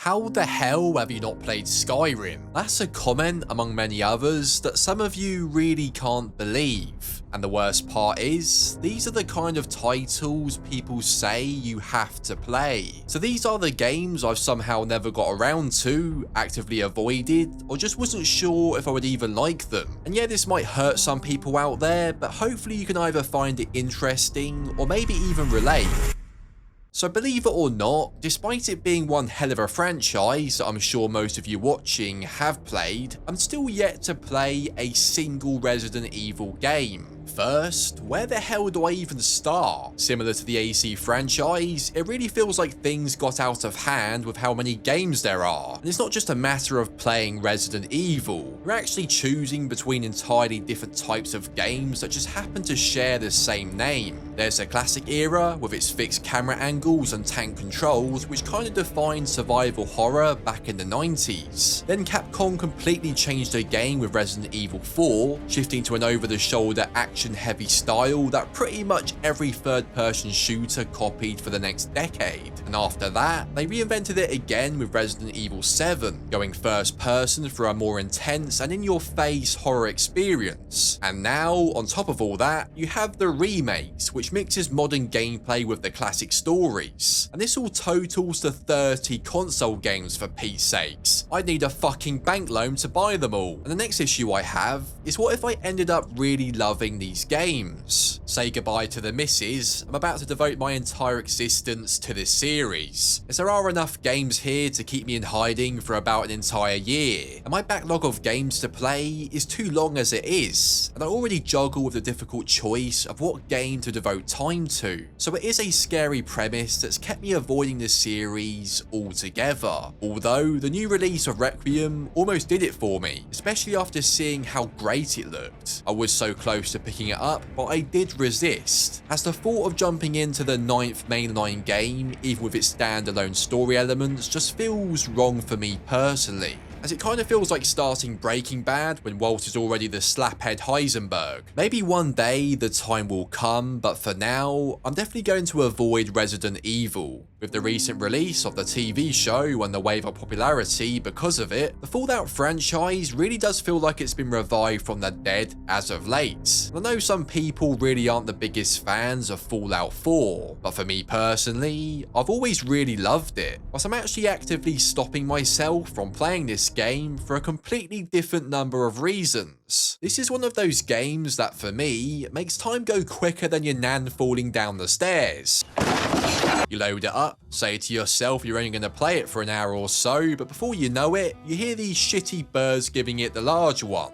How the hell have you not played Skyrim? That's a comment among many others that some of you really can't believe. And the worst part is, these are the kind of titles people say you have to play. So these are the games I've somehow never got around to, actively avoided, or just wasn't sure if I would even like them. And yeah, this might hurt some people out there, but hopefully you can either find it interesting or maybe even relate. So believe it or not, despite it being one hell of a franchise that I'm sure most of you watching have played, I'm still yet to play a single Resident Evil game. First, where the hell do I even start? Similar to the AC franchise, it really feels like things got out of hand with how many games there are. And it's not just a matter of playing Resident Evil, you're actually choosing between entirely different types of games that just happen to share the same name. There's a classic era with its fixed camera angles and tank controls, which kind of defined survival horror back in the 90s. Then Capcom completely changed their game with Resident Evil 4, shifting to an over-the-shoulder action-heavy style that pretty much every third-person shooter copied for the next decade. And after that, they reinvented it again with Resident Evil 7, going first-person for a more intense and in-your-face horror experience. And now, on top of all that, you have the remakes, which mixes modern gameplay with the classic stories. And this all totals to 30 console games for peace sakes. I'd need a fucking bank loan to buy them all. And the next issue I have is, what if I ended up really loving these games? Say goodbye to the missus, I'm about to devote my entire existence to this series, as there are enough games here to keep me in hiding for about an entire year, and my backlog of games to play is too long as it is, and I already juggle with the difficult choice of what game to devote time to. So it is a scary premise that's kept me avoiding the series altogether, although the new release of Requiem almost did it for me, especially after seeing how great it looked. I was so close to picking it up, but I did resist, as the thought of jumping into the 9th mainline game, even with its standalone story elements, just feels wrong for me personally, as it kind of feels like starting Breaking Bad when Walt is already the slaphead Heisenberg. Maybe one day the time will come, but for now, I'm definitely going to avoid Resident Evil. With the recent release of the TV show and the wave of popularity because of it, the Fallout franchise really does feel like it's been revived from the dead as of late. I know some people really aren't the biggest fans of Fallout 4, but for me personally, I've always really loved it, whilst I'm actually actively stopping myself from playing this game for a completely different number of reasons. This is one of those games that for me makes time go quicker than your nan falling down the stairs. You load it up, say to yourself you're only going to play it for an hour or so, but before you know it, you hear these shitty birds giving it the large one.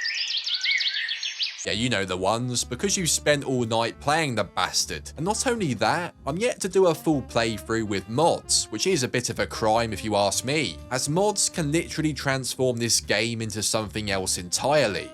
Yeah, you know the ones, because you spent all night playing the bastard. And not only that, I'm yet to do a full playthrough with mods, which is a bit of a crime if you ask me, as mods can literally transform this game into something else entirely.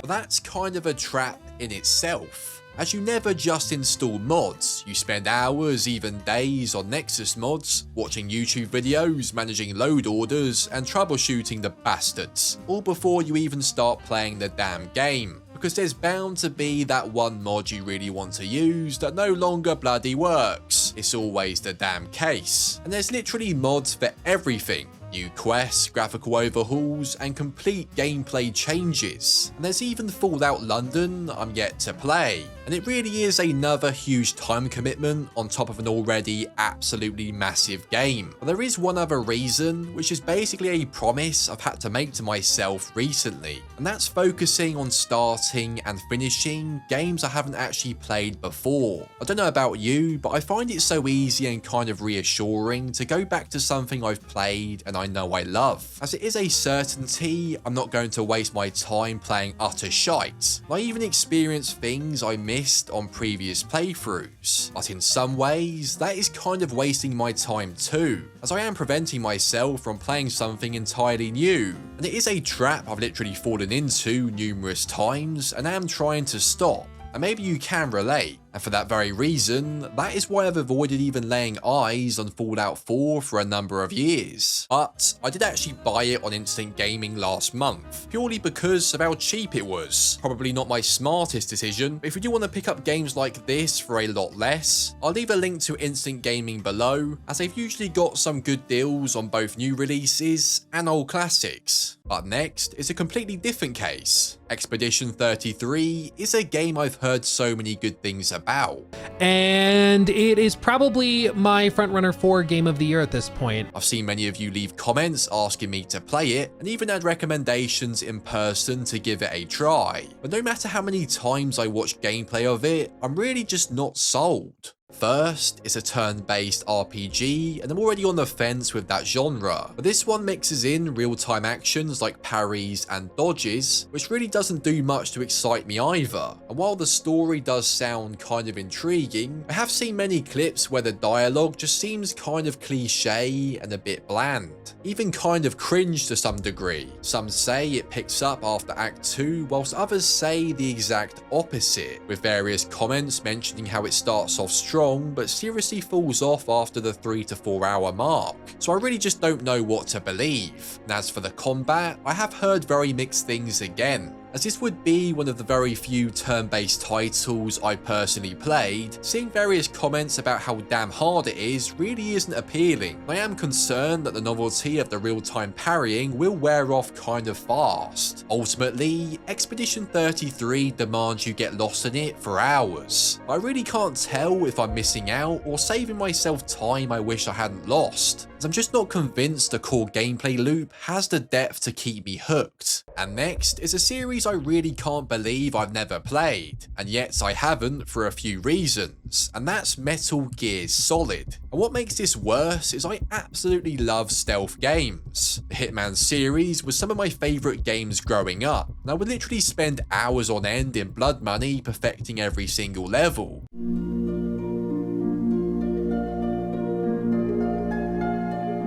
But that's kind of a trap in itself, as you never just install mods. You spend hours, even days, on Nexus mods, watching YouTube videos, managing load orders, and troubleshooting the bastards, all before you even start playing the damn game. Because there's bound to be that one mod you really want to use that no longer bloody works. It's always the damn case. And there's literally mods for everything. New quests, graphical overhauls, and complete gameplay changes. And there's even Fallout London I'm yet to play. And it really is another huge time commitment on top of an already absolutely massive game. But there is one other reason, which is basically a promise I've had to make to myself recently. And that's focusing on starting and finishing games I haven't actually played before. I don't know about you, but I find it so easy and kind of reassuring to go back to something I've played and I know I love, as it is a certainty I'm not going to waste my time playing utter shite. I even experienced things I missed on previous playthroughs, but in some ways that is kind of wasting my time too, as I am preventing myself from playing something entirely new. And it is a trap I've literally fallen into numerous times and am trying to stop. And maybe you can relate. And for that very reason, that is why I've avoided even laying eyes on Fallout 4 for a number of years. But I did actually buy it on Instant Gaming last month, purely because of how cheap it was. Probably not my smartest decision, but if you do want to pick up games like this for a lot less, I'll leave a link to Instant Gaming below, as they've usually got some good deals on both new releases and old classics. But next is a completely different case. Expedition 33 is a game I've heard so many good things about. And it is probably my frontrunner for Game of the Year at this point. I've seen many of you leave comments asking me to play it, and even had recommendations in person to give it a try. But no matter how many times I watch gameplay of it, I'm really just not sold. First, it's a turn-based RPG, and I'm already on the fence with that genre, but this one mixes in real-time actions like parries and dodges, which really doesn't do much to excite me either. And while the story does sound kind of intriguing, I have seen many clips where the dialogue just seems kind of cliche and a bit bland, even kind of cringe to some degree. Some say it picks up after Act 2, whilst others say the exact opposite, with various comments mentioning how it starts off strong but seriously falls off after the 3 to 4 hour mark. So I really just don't know what to believe. And as for the combat, I have heard very mixed things again, as this would be one of the very few turn-based titles I personally played. Seeing various comments about how damn hard it is really isn't appealing. I am concerned that the novelty of the real-time parrying will wear off kind of fast. Ultimately, Expedition 33 demands you get lost in it for hours. I really can't tell if I'm missing out or saving myself time I wish I hadn't lost, as I'm just not convinced the core gameplay loop has the depth to keep me hooked. And next is a series I really can't believe I've never played, and yet I haven't for a few reasons, and that's Metal Gear Solid. And what makes this worse is I absolutely love stealth games. The Hitman series was some of my favourite games growing up, and I would literally spend hours on end in Blood Money perfecting every single level.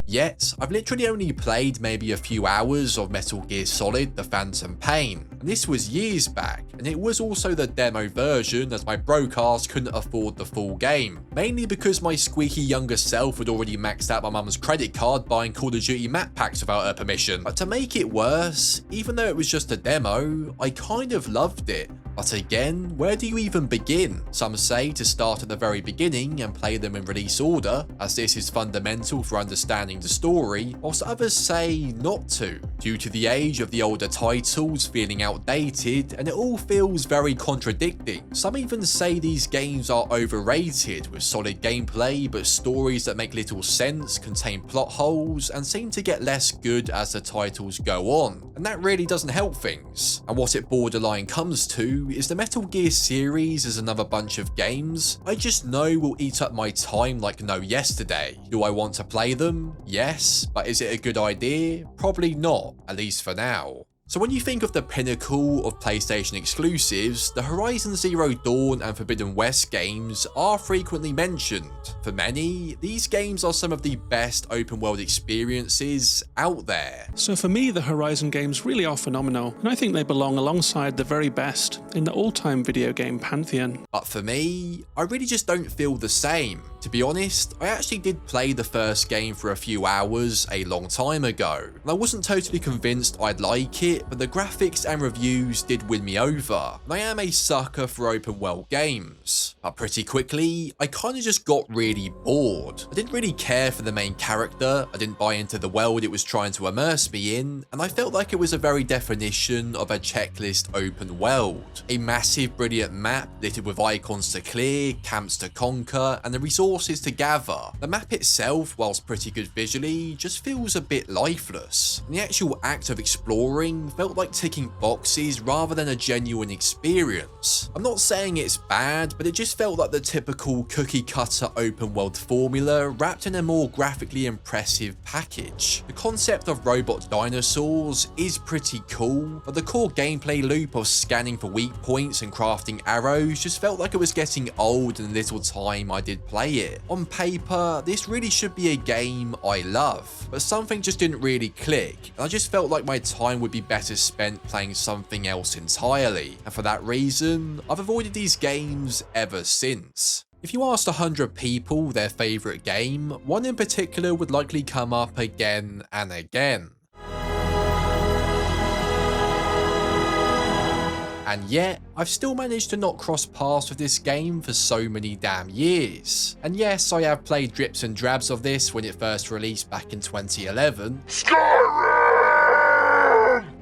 Yet, I've literally only played maybe a few hours of Metal Gear Solid: The Phantom Pain, and this was years back, and it was also the demo version as my broadcast couldn't afford the full game, mainly because my squeaky younger self had already maxed out my mum's credit card buying Call of Duty map packs without her permission. But to make it worse, even though it was just a demo, I kind of loved it. But again, where do you even begin? Some say to start at the very beginning and play them in release order, as this is fundamental for understanding the story, whilst others say not to, due to the age of the older titles feeling outdated, and it all feels very contradicting. Some even say these games are overrated, with solid gameplay but stories that make little sense, contain plot holes, and seem to get less good as the titles go on, and that really doesn't help things. And what it borderline comes to is the Metal Gear series is another bunch of games I just know will eat up my time like no yesterday. Do I want to play them? Yes, but is it a good idea? Probably not, at least for now. So when you think of the pinnacle of PlayStation exclusives, the Horizon Zero Dawn and Forbidden West games are frequently mentioned. For many, these games are some of the best open world experiences out there. So for me, the Horizon games really are phenomenal, and I think they belong alongside the very best in the all-time video game pantheon. But for me, I really just don't feel the same. To be honest, I actually did play the first game for a few hours a long time ago, and I wasn't totally convinced I'd like it, but the graphics and reviews did win me over, and I am a sucker for open world games. But pretty quickly, I kind of just got really bored. I didn't really care for the main character, I didn't buy into the world it was trying to immerse me in, and I felt like it was a very definition of a checklist open world. A massive brilliant map littered with icons to clear, camps to conquer, and the resources to gather. The map itself, whilst pretty good visually, just feels a bit lifeless, and the actual act of exploring felt like ticking boxes rather than a genuine experience. I'm not saying it's bad, but it just felt like the typical cookie cutter open world formula wrapped in a more graphically impressive package. The concept of robot dinosaurs is pretty cool, but the core gameplay loop of scanning for weak points and crafting arrows just felt like it was getting old in the little time I did play it. On paper, this really should be a game I love, but something just didn't really click, and I just felt like my time would be better better spent playing something else entirely, and for that reason, I've avoided these games ever since. If you asked 100 people their favourite game, one in particular would likely come up again and again. And yet, I've still managed to not cross paths with this game for so many damn years. And yes, I have played drips and drabs of this when it first released back in 2011. Skyrim!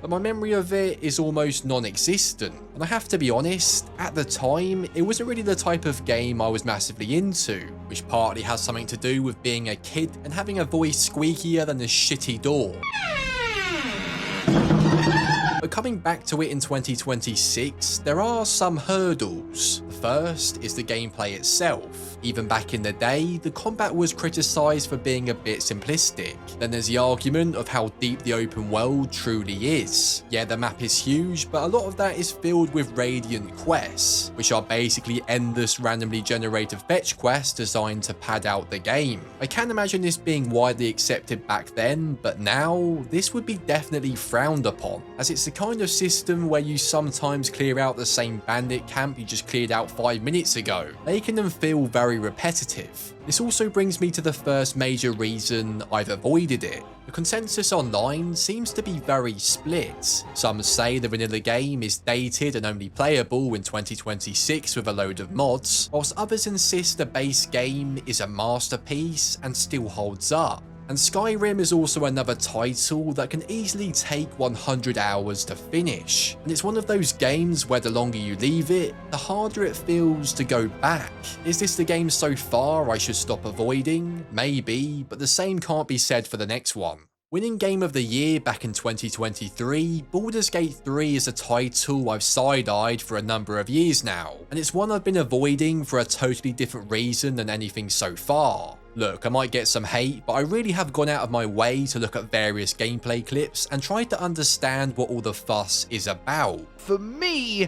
But my memory of it is almost non-existent. And I have to be honest, at the time, it wasn't really the type of game I was massively into, which partly has something to do with being a kid and having a voice squeakier than a shitty door. But coming back to it in 2026, there are some hurdles. The first is the gameplay itself. Even back in the day, the combat was criticised for being a bit simplistic. Then there's the argument of how deep the open world truly is. Yeah, the map is huge, but a lot of that is filled with radiant quests, which are basically endless randomly generated fetch quests designed to pad out the game. I can imagine this being widely accepted back then, but now, this would be definitely frowned upon, as it's the kind of system where you sometimes clear out the same bandit camp you just cleared out 5 minutes ago, making them feel very repetitive. This also brings me to the first major reason I've avoided it. The consensus online seems to be very split. Some say the vanilla game is dated and only playable in 2026 with a load of mods, whilst others insist the base game is a masterpiece and still holds up. And Skyrim is also another title that can easily take 100 hours to finish. And it's one of those games where the longer you leave it, the harder it feels to go back. Is this the game so far I should stop avoiding? Maybe, but the same can't be said for the next one. Winning Game of the Year back in 2023, Baldur's Gate 3 is a title I've side-eyed for a number of years now, and it's one I've been avoiding for a totally different reason than anything so far. Look, I might get some hate, but I really have gone out of my way to look at various gameplay clips and try to understand what all the fuss is about. For me,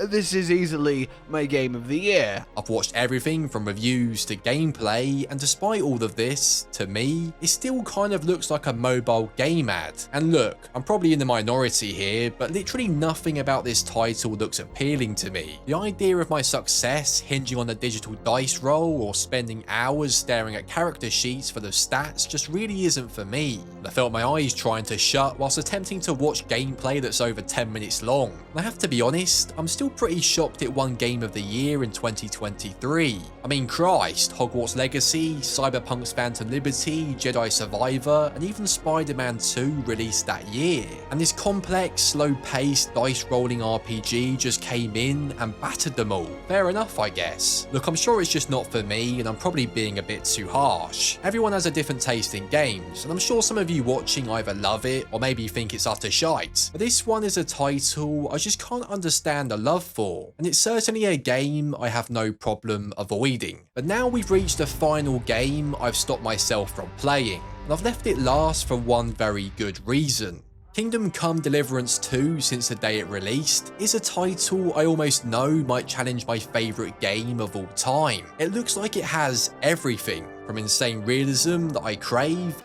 this is easily my game of the year. I've watched everything from reviews to gameplay, and despite all of this, to me, it still kind of looks like a mobile game ad. And look, I'm probably in the minority here, but literally nothing about this title looks appealing to me. The idea of my success hinging on a digital dice roll or spending hours staring at character sheets for the stats just really isn't for me. I felt my eyes trying to shut whilst attempting to watch gameplay that's over 10 minutes long. And I have to be honest, I'm still pretty shocked it won Game of the Year in 2023. I mean, Christ, Hogwarts Legacy, Cyberpunk's Phantom Liberty, Jedi Survivor, and even Spider-Man 2 released that year. And this complex, slow-paced, dice-rolling RPG just came in and battered them all. Fair enough, I guess. Look, I'm sure it's just not for me, and I'm probably being a bit too harsh. Everyone has a different taste in games, and I'm sure some of you watching either love it or maybe think it's utter shite. But this one is a title I just can't understand the love for, and it's certainly a game I have no problem avoiding. But now we've reached the final game I've stopped myself from playing, and I've left it last for one very good reason. Kingdom Come Deliverance 2, since the day it released, is a title I almost know might challenge my favourite game of all time. It looks like it has everything, from insane realism that I crave.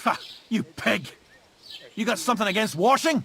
Ha! You pig! You got something against washing?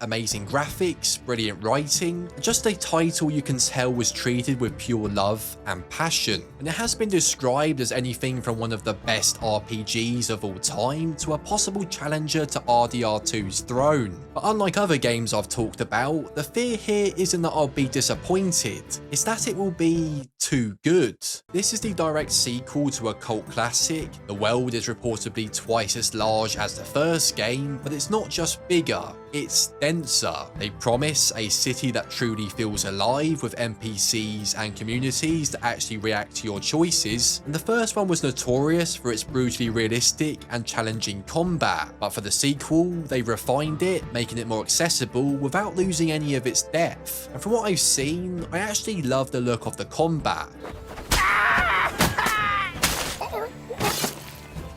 Amazing graphics, brilliant writing, just a title you can tell was treated with pure love and passion. And it has been described as anything from one of the best RPGs of all time to a possible challenger to RDR2's throne. But unlike other games I've talked about, the fear here isn't that I'll be disappointed, it's that it will be too good. This is the direct sequel to a cult classic. The world is reportedly twice as large as the first game, but it's not just bigger, it's denser. They promise a city that truly feels alive with NPCs and communities that actually react to your choices, and the first one was notorious for its brutally realistic and challenging combat, but for the sequel, they refined it, making it more accessible without losing any of its depth. And from what I've seen, I actually love the look of the combat.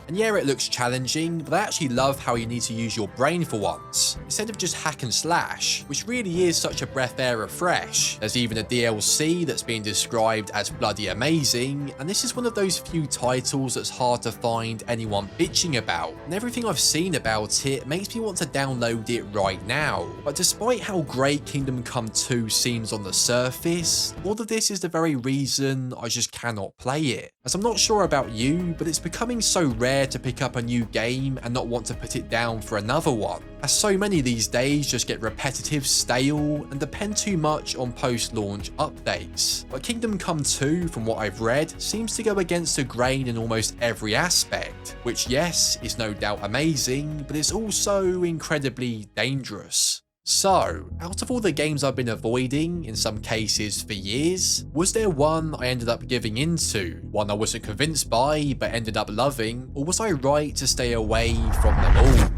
And yeah, it looks challenging, but I actually love how you need to use your brain for once, instead of just hack and slash, which really is such a breath air of fresh. There's even a DLC that's being described as bloody amazing, and this is one of those few titles that's hard to find anyone bitching about, and everything I've seen about it makes me want to download it right now. But despite how great Kingdom Come 2 seems on the surface, all of this is the very reason I just cannot play it. As I'm not sure about you, but it's becoming so rare to pick up a new game and not want to put it down for another one, as so many these days just get repetitive, stale, and depend too much on post-launch updates. But Kingdom Come 2, from what I've read, seems to go against the grain in almost every aspect, which yes, is no doubt amazing, but it's also incredibly dangerous. So, out of all the games I've been avoiding, in some cases for years, was there one I ended up giving into, one I wasn't convinced by but ended up loving, or was I right to stay away from them all?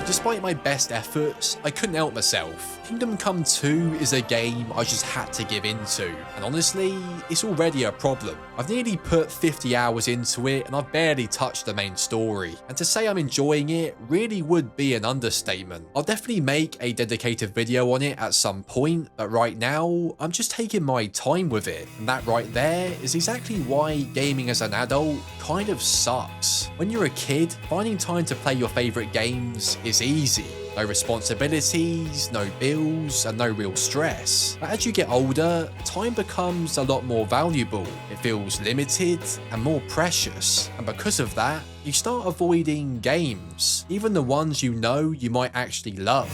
Despite my best efforts, I couldn't help myself. Kingdom Come 2 is a game I just had to give into, and honestly, it's already a problem. I've nearly put 50 hours into it and I've barely touched the main story, and to say I'm enjoying it really would be an understatement. I'll definitely make a dedicated video on it at some point, but right now, I'm just taking my time with it, and that right there is exactly why gaming as an adult kind of sucks. When you're a kid, finding time to play your favourite games is easy. No responsibilities, no bills, and no real stress. But as you get older, time becomes a lot more valuable. It feels limited and more precious. And because of that, you start avoiding games, even the ones you know you might actually love.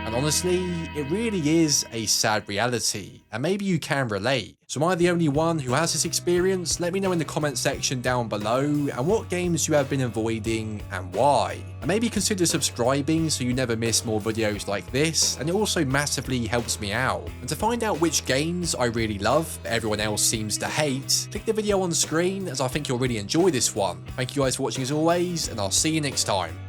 And honestly, it really is a sad reality, and maybe you can relate. So am I the only one who has this experience? Let me know in the comment section down below, and what games you have been avoiding and why. And maybe consider subscribing so you never miss more videos like this, and it also massively helps me out. And to find out which games I really love but everyone else seems to hate, click the video on screen, as I think you'll really enjoy this one. Thank you guys for watching as always, and I'll see you next time.